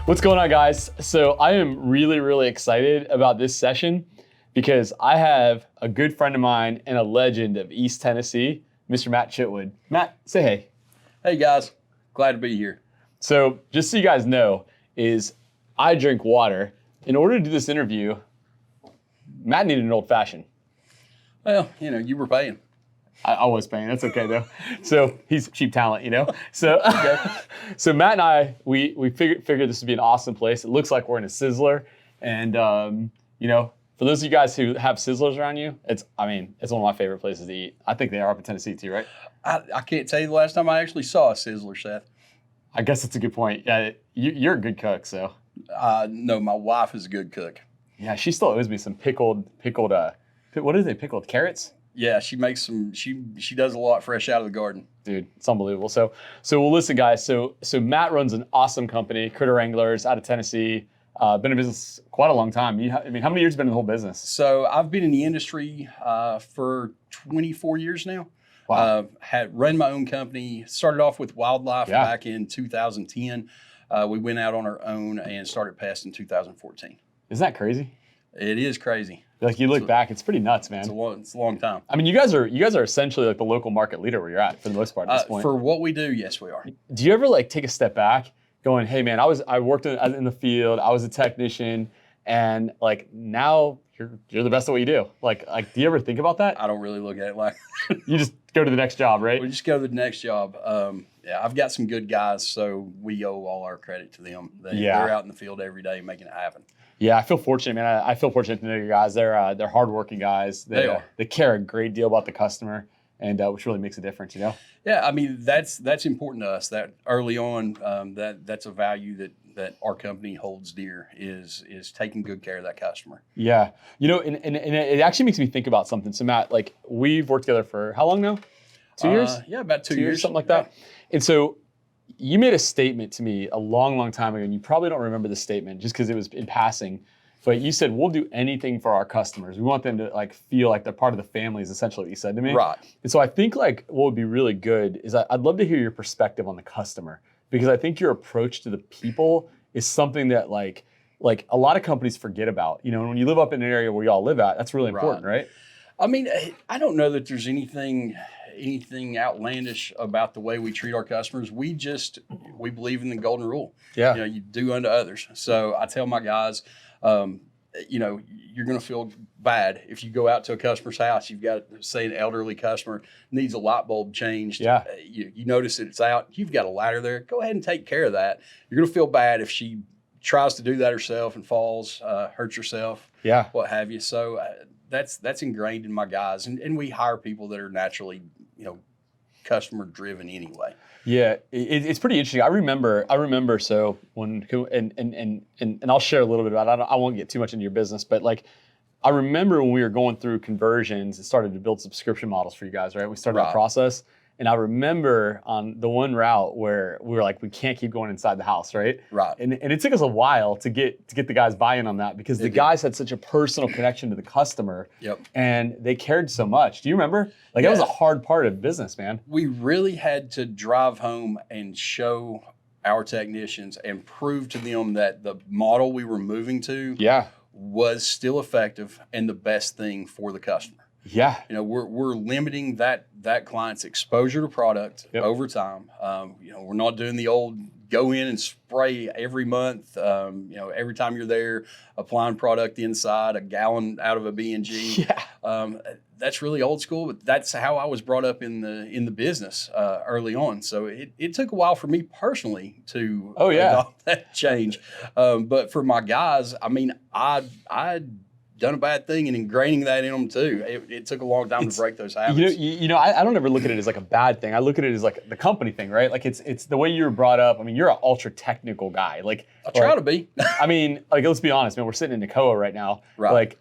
What's going on, guys? So I am really excited about this session because I have a good friend of mine and a legend of East Tennessee, Mr. Matt Chitwood. Matt, say hey. Hey guys, glad to be here. So just so you guys know, is I drink water. In order to do this interview, Matt needed an old fashioned. Well, you were paying. I was paying. That's okay though. So he's cheap talent, So, so Matt and I, we figured this would be an awesome place. It looks like we're in a Sizzler, and for those of you guys who have Sizzlers around you, it's one of my favorite places to eat. I think they are up in Tennessee too, right? I can't tell you the last time I actually saw a Sizzler, Seth. I guess that's a good point. Yeah, you're a good cook, so. No, my wife is a good cook. Yeah, she still owes me some pickled. What is it? Pickled carrots. Yeah, she makes some. She does a lot fresh out of the garden. Dude, it's unbelievable. So well, listen, guys. So Matt runs an awesome company, Critter Wranglers, out of Tennessee. Been in business quite a long time. How many years have you been in the whole business? So I've been in the industry for 24 years now. Wow. Had run my own company. Started off with wildlife back in 2010. We went out on our own and started Pest in 2014. Isn't that crazy? It is crazy. Like you look back, it's pretty nuts, man. It's a long time. I mean, you guys are essentially like the local market leader where you're at for the most part at this point. For what we do, yes, we are. Do you ever take a step back, going, "Hey, man, I worked in the field. I was a technician, and now you're the best at what you do." Like, do you ever think about that? I don't really look at it like. You just go to the next job, right? We just go to the next job. I've got some good guys, so we owe all our credit to them. They're out in the field every day making it happen. Yeah, I feel fortunate, man. I feel fortunate to know you guys. They're hardworking guys. They are. They care a great deal about the customer, and which really makes a difference, Yeah, I mean that's important to us. That early on, that's a value that our company holds dear is taking good care of that customer. Yeah, and it actually makes me think about something. So Matt, we've worked together for how long now? 2 years? Yeah, about 2 years, something like that. And so you made a statement to me a long time ago, and you probably don't remember the statement just because it was in passing, but you said, we'll do anything for our customers. We want them to feel like they're part of the family is essentially what you said to me. Right. And so I think what would be really good is I'd love to hear your perspective on the customer, because I think your approach to the people is something that a lot of companies forget about. When you live up in an area where y'all live at, that's really important, right? I mean, I don't know that there's anything outlandish about the way we treat our customers. We believe in the golden rule. Yeah. You do unto others. So I tell my guys, you're going to feel bad if you go out to a customer's house. You've got, say, an elderly customer needs a light bulb changed. Yeah. You notice that it's out. You've got a ladder there. Go ahead and take care of that. You're going to feel bad if she tries to do that herself and falls, hurts herself. Yeah. What have you. So that's ingrained in my guys, and we hire people that are naturally, customer driven anyway. Yeah, it's pretty interesting. I remember. So when and I'll share a little bit about it. I won't get too much into your business, but I remember when we were going through conversions and started to build subscription models for you guys, right? We started that process. And I remember on the one route where we were we can't keep going inside the house, right? Right. And it took us a while to get the guys buy-in on that, because the guys had such a personal connection to the customer. Yep. And they cared so much. Do you remember? That was a hard part of business, man. We really had to drive home and show our technicians and prove to them that the model we were moving to was still effective and the best thing for the customer. Yeah. We're limiting that client's exposure to product over time. We're not doing the old go in and spray every month. Every time you're there, applying product inside a gallon out of a B&G. Yeah. That's really old school, but that's how I was brought up in the business early on. So it took a while for me personally to adopt that change. But for my guys, I mean, I done a bad thing and ingraining that in them too. It took a long time to break those habits. I don't ever look at it as a bad thing. I look at it as the company thing, right? It's the way you were brought up. I mean, you're an ultra technical guy. I try to be. I mean, let's be honest, man. We're sitting in Nakoa right now. Right.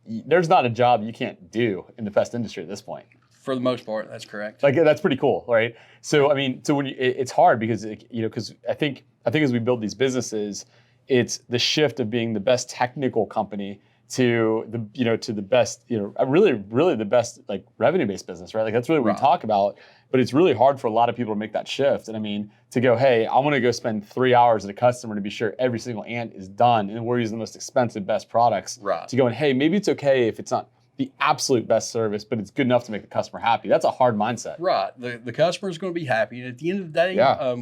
There's not a job you can't do in the pest industry at this point. For the most part, that's correct. That's pretty cool, right? So when it's hard because because I think as we build these businesses, it's the shift of being the best technical company to the best, really the best like revenue-based business, right? Like that's really what we talk about, but it's really hard for a lot of people to make that shift. And I mean, to go, hey, I want to go spend 3 hours at a customer to be sure every single ant is done, and we're using the most expensive, best products. Right. To go, and hey, maybe it's okay if it's not the absolute best service, but it's good enough to make the customer happy. That's a hard mindset. Right. The customer is going to be happy. And at the end of the day,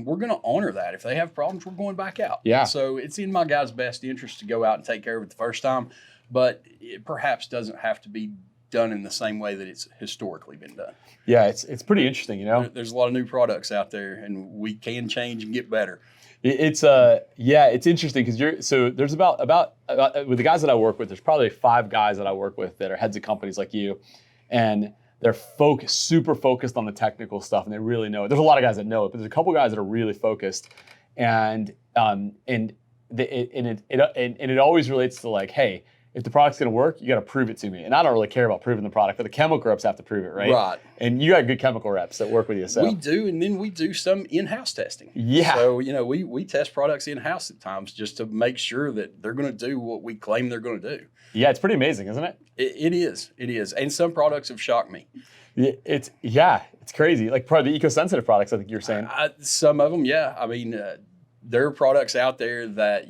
we're going to honor that. If they have problems, we're going back out. Yeah. So it's in my guy's best interest to go out and take care of it the first time, but it perhaps doesn't have to be done in the same way that it's historically been done. Yeah, it's pretty interesting, There's a lot of new products out there, and we can change and get better. It's interesting because there's about with the guys that I work with, there's probably 5 guys that I work with that are heads of companies like you, and they're super focused on the technical stuff, and they really know it. There's a lot of guys that know it, but there's a couple guys that are really focused, and it always relates to like, hey, if the product's going to work, you got to prove it to me. And I don't really care about proving the product, but the chemical reps have to prove it, right? Right. And you got good chemical reps that work with you. So we do, and then we do some in-house testing. Yeah. So, we test products in-house at times just to make sure that they're going to do what we claim they're going to do. Yeah, it's pretty amazing, isn't it? It is. And some products have shocked me. It's crazy. Like probably the eco-sensitive products, I think you were saying. Some of them, yeah. I mean, there are products out there that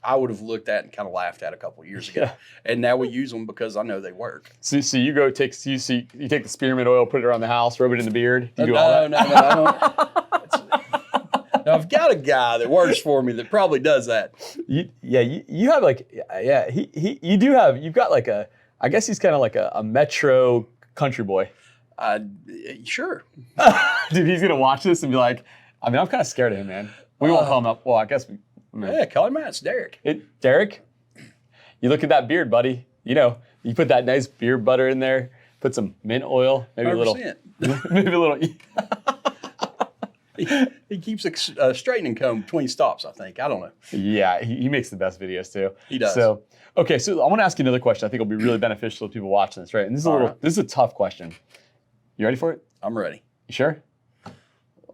I would have looked at and kind of laughed at a couple of years ago, and now we use them because I know they work. So you take the spearmint oil, put it around the house, rub it in the beard. Do you do all that? No, I don't. Now I've got a guy that works for me that probably does that. You have you've got like I guess he's kind of like a metro country boy. Sure. Dude, he's gonna watch this and be like, I mean, I'm kind of scared of him, man. We won't call him up. Well, I guess we. Yeah, call him out. It's Derek. Derek, you look at that beard, buddy. You put that nice beard butter in there, put some mint oil, maybe 100%. maybe a little. He keeps a straightening comb between stops, I think. I don't know. Yeah, he makes the best videos too. He does. So I want to ask you another question. I think it'll be really beneficial to people watching this, right? And this is a tough question. You ready for it? I'm ready. You sure?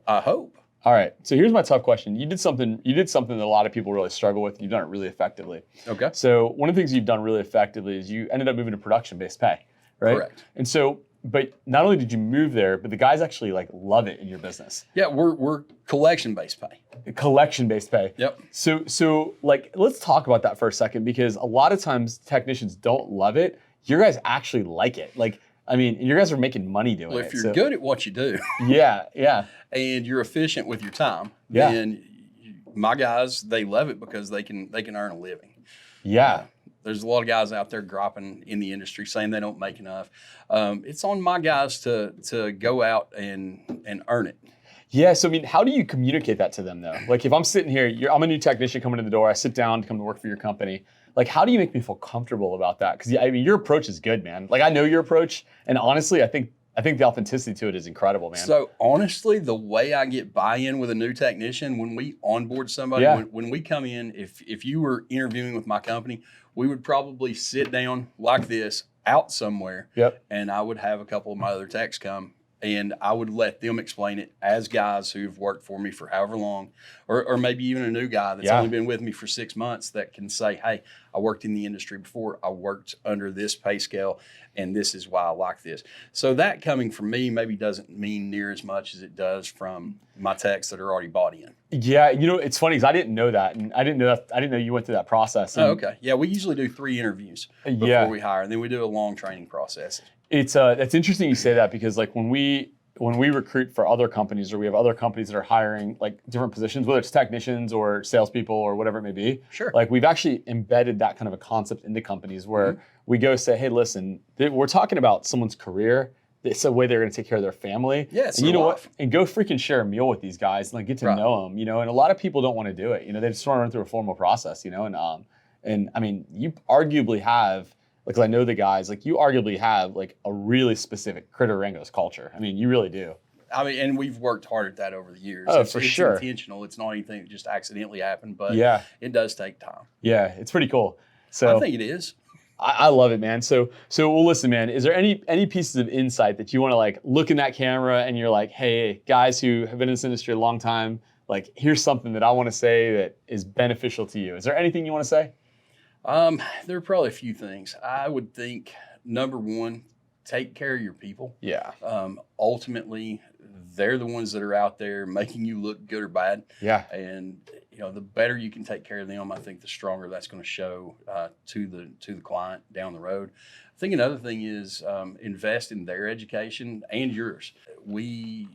I hope. All right. So here's my tough question. You did something that a lot of people really struggle with. You've done it really effectively. Okay. So one of the things you've done really effectively is you ended up moving to production-based pay, right? Correct. And so, but not only did you move there, but the guys actually like love it in your business. Yeah, we're collection-based pay. Collection-based pay. Yep. So like, let's talk about that for a second, because a lot of times technicians don't love it. You guys actually like it. Like, I mean, you guys are making money doing it. Well, if you're good at what you do, yeah, and you're efficient with your time, yeah, then my guys, they love it because they can earn a living. Yeah. There's a lot of guys out there dropping in the industry saying they don't make enough. It's on my guys to go out and earn it. Yeah. So I mean, how do you communicate that to them though? Like if I'm sitting here, I'm a new technician coming in the door. I sit down to come to work for your company. Like, how do you make me feel comfortable about that? Because I mean, your approach is good, man. Like I know your approach, and honestly, I think the authenticity to it is incredible, man. So honestly, the way I get buy-in with a new technician when we onboard somebody, when we come in, if you were interviewing with my company, we would probably sit down like this out somewhere. Yep. And I would have a couple of my other techs come, and I would let them explain it as guys who've worked for me for however long, or maybe even a new guy that's only been with me for 6 months that can say, hey, I worked in the industry before. I worked under this pay scale, and this is why I like this. So that coming from me maybe doesn't mean near as much as it does from my techs that are already bought in. Yeah, it's funny because I didn't know that, and I didn't know you went through that process. And, okay. Yeah, we usually do 3 interviews before we hire, and then we do a long training process. It's interesting you say that, because like when we recruit for other companies, or we have other companies that are hiring like different positions, whether it's technicians or salespeople or whatever it may be. Sure. Like we've actually embedded that kind of a concept into companies where we go say, hey, listen, we're talking about someone's career. It's a way they're going to take care of their family. Yeah, it's and you know what? And go freaking share a meal with these guys and like get to know them. And a lot of people don't want to do it. They just want to run through a formal process. And I mean, you arguably have. Because I know the guys, like you arguably have like a really specific Critter Wranglers culture. I mean, you really do. I mean, and we've worked hard at that over the years. Oh, it's sure. It's intentional. It's not anything that just accidentally happened, but it does take time. Yeah, it's pretty cool. So I think it is. I love it, man. So well, listen, man, is there any pieces of insight that you want to like look in that camera and you're like, hey, guys who have been in this industry a long time, like here's something that I want to say that is beneficial to you. Is there anything you want to say? There are probably a few things. I would think, number one, take care of your people. Yeah. Ultimately, they're the ones that are out there making you look good or bad. Yeah. And the better you can take care of them, I think the stronger that's going to show to the client down the road. I think another thing is invest in their education and yours. We've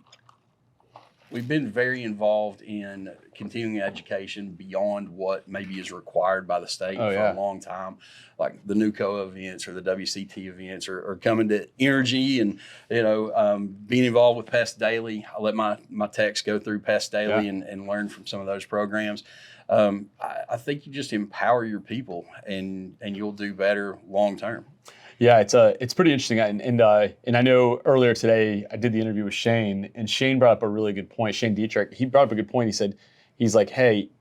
been very involved in continuing education beyond what maybe is required by the state for a long time. Like the NUCO events or the WCT events or coming to Energy and, being involved with Pest Daily. I let my techs go through Pest Daily and learn from some of those programs. I think you just empower your people and you'll do better long term. Yeah, it's pretty interesting, and I know earlier today I did the interview with Shane, and Shane brought up a really good point. Shane Dietrich, he brought up a good point. He said, he's like, hey,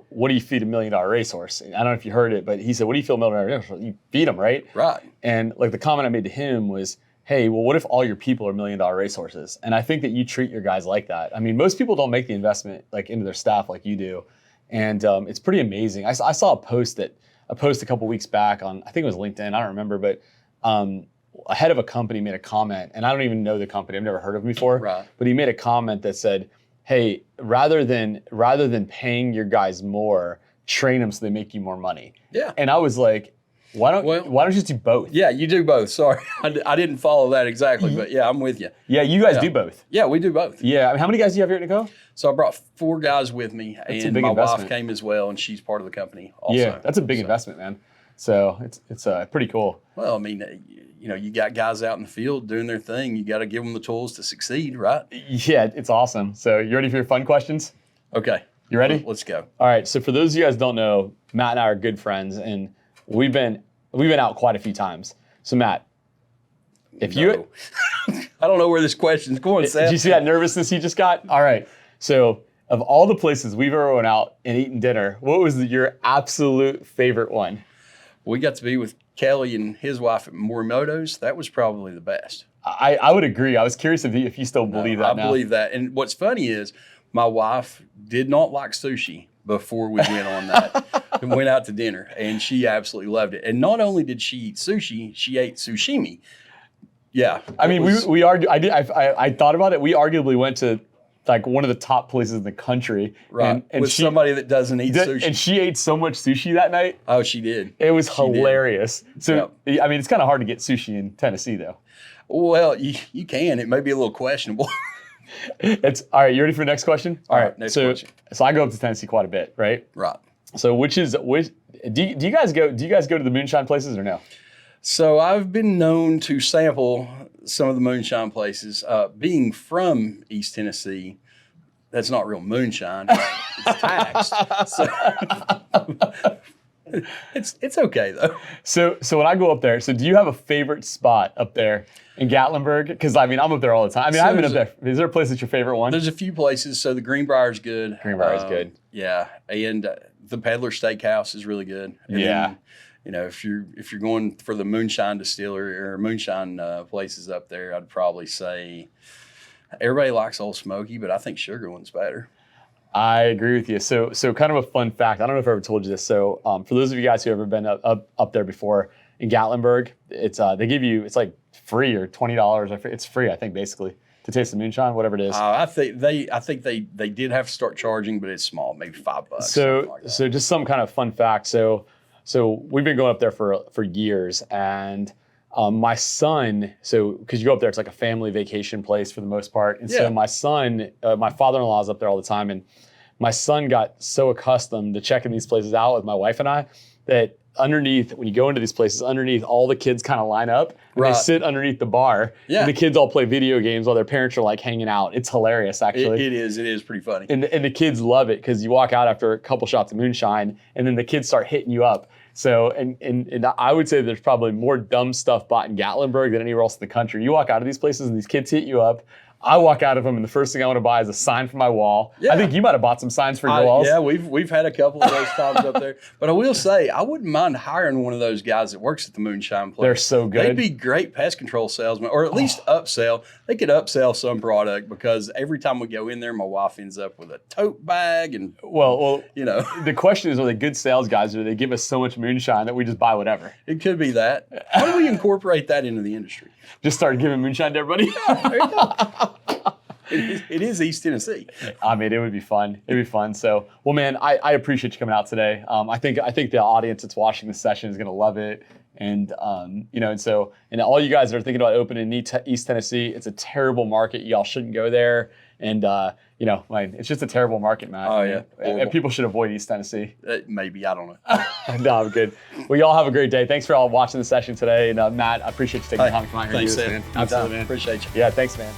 what do you feed $1 million racehorse? And I don't know if you heard it, but he said, what do you feed $1 million racehorse? You feed them, right? Right. And like the comment I made to him was, hey, well, what if all your people are $1 million racehorses? And I think that you treat your guys like that. I mean, most people don't make the investment like into their staff like you do, and it's pretty amazing. I saw a post a couple weeks back on, I think it was LinkedIn, I don't remember, but a head of a company made a comment, and I don't even know the company, I've never heard of him before, right. But he made a comment that said, hey, rather than paying your guys more, train them so they make you more money. Yeah. And I was like, why don't you just do both? Yeah, you do both. Sorry, I didn't follow that exactly, but yeah, I'm with you. Yeah, you guys do both. Yeah, we do both. Yeah, I mean, how many guys do you have here at NUCO? So I brought 4 guys with me, and my investment. wife came as well, and she's part of the company also. Yeah, that's a big investment, man. So it's pretty cool. Well, I mean, you got guys out in the field doing their thing. You got to give them the tools to succeed, right? Yeah, it's awesome. So you ready for your fun questions? Okay. You ready? Let's go. All right. So for those of you guys who don't know, Matt and I are good friends, and we've been out quite a few times. So Matt, if you, I don't know where this question's going, Seth. Did you see that nervousness he just got? All right. So of all the places we've ever went out and eaten dinner, what was your absolute favorite one? We got to be with Kelly and his wife at Morimoto's. That was probably the best. I would agree. I was curious if you still believe that now. I believe that. And what's funny is my wife did not like sushi before we went on that and went out to dinner, and she absolutely loved it. And not only did she eat sushi, she ate sushimi. Yeah. I mean, we argued. I thought about it. We arguably went to like one of the top places in the country. Right. And with somebody that doesn't eat sushi. And she ate so much sushi that night. Oh, she did. It was hilarious. So, I mean, it's kind of hard to get sushi in Tennessee, though. Well, you can. It may be a little questionable. All right, you ready for the next question? All right. Next question. So I go up to Tennessee quite a bit, right? Right. So do you guys go to the moonshine places or no? So I've been known to sample some of the moonshine places. Being from East Tennessee, that's not real moonshine. It's taxed. So it's okay though. So when I go up there, so do you have a favorite spot up there in Gatlinburg? Because I mean, I'm up there all the time. I mean, I haven't been up there. Is there a place that's your favorite one? There's a few places. So the Greenbrier's good. Greenbrier's good. Yeah, and the Peddler Steakhouse is really good. And yeah. Then, if you're going for the moonshine distillery or moonshine places up there, I'd probably say everybody likes Old Smoky, but I think Sugar One's better. I agree with you. So kind of a fun fact. I don't know if I ever told you this. So for those of you guys who have ever been up there before in Gatlinburg, they give you, it's like free or $20. It's free, I think, basically, to taste the moonshine, whatever it is. I think they did have to start charging, but it's small, maybe $5. So just some kind of fun fact. So we've been going up there for years, and my son, because you go up there, it's like a family vacation place for the most part. And so my son, my father-in-law is up there all the time. And my son got so accustomed to checking these places out with my wife and I that underneath, when you go into these places, underneath all the kids kind of line up and they sit underneath the bar. Yeah. And the kids all play video games while their parents are like hanging out. It's hilarious, actually. It is pretty funny. And the kids love it because you walk out after a couple shots of moonshine and then the kids start hitting you up. So, and I would say there's probably more dumb stuff bought in Gatlinburg than anywhere else in the country. You walk out of these places and these kids hit you up. I walk out of them, and the first thing I want to buy is a sign for my wall. Yeah. I think you might have bought some signs for your walls. Yeah, we've had a couple of those times up there. But I will say, I wouldn't mind hiring one of those guys that works at the Moonshine place. They're so good. They'd be great pest control salesmen, or at least upsell. They could upsell some product, because every time we go in there, my wife ends up with a tote bag. And well, the question is, are they good sales guys, or do they give us so much moonshine that we just buy whatever? It could be that. How do we incorporate that into the industry? Just start giving moonshine to everybody. Yeah, there you go. It is East Tennessee. I mean, it would be fun. It'd be fun. So, well, man, I appreciate you coming out today. I think the audience that's watching this session is going to love it. And, and all you guys that are thinking about opening in East Tennessee, it's a terrible market. Y'all shouldn't go there. And, it's just a terrible market, Matt. Oh, yeah. And people should avoid East Tennessee. Maybe. I don't know. No, I'm good. Well, y'all have a great day. Thanks for all watching the session today. And, Matt, I appreciate you taking the time to come out here and do this, man. Absolutely, man. Appreciate you. Yeah, thanks, man.